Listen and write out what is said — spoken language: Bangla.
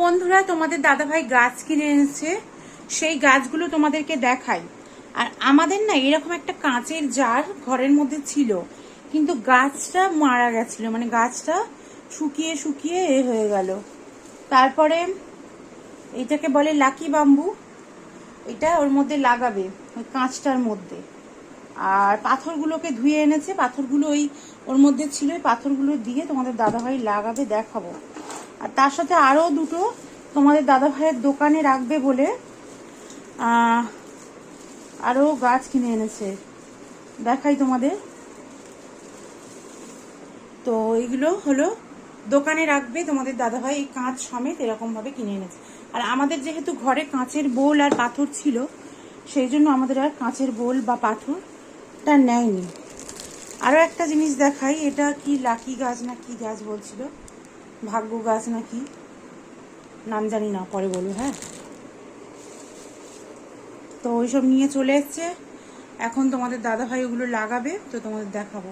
বন্ধুরা, তোমাদের দাদাভাই গাছ কিনে এনেছে, সেই গাছগুলো তোমাদেরকে দেখাই। আর আমাদের না এরকম একটা কাঁচের জার ঘরের মধ্যে ছিল, কিন্তু গাছটা মারা গেছিল, মানে গাছটা শুকিয়ে শুকিয়ে হয়ে গেল। তারপরে এটাকে বলে লাকি বাম্বু, এটা ওর মধ্যে লাগাবে, ওই কাঁচটার মধ্যে। আর পাথরগুলোকে ধুয়ে এনেছে, পাথরগুলো ওই ওর মধ্যে ছিল, ওই পাথরগুলো দিয়ে তোমাদের দাদাভাই লাগাবে, দেখাবো। আর তার সাথে আরও দুটো তোমাদের দাদাভাইয়ের দোকানে রাখবে বলে আরও গাছ কিনে এনেছে, দেখাই তোমাদের। তো এইগুলো হলো দোকানে রাখবে তোমাদের দাদাভাই, এই কাঁচ সমেত এরকমভাবে কিনে এনেছে। আর আমাদের যেহেতু ঘরে কাঁচের বোল আর পাথর ছিল, সেই জন্য আমাদের আর কাঁচের বোল বা পাথরটা নেয়নি। আরও একটা জিনিস দেখাই, এটা কি লাকি গাছ না কি গাছ বলছিল, ভাগ্য গাছ না কি নাম জানি না, পরে বলবো। হ্যাঁ, তো ওইসব নিয়ে চলে এসছে, এখন তোমাদের দাদাভাই ওগুলো লাগাবে, তো তোমাদের দেখাবো।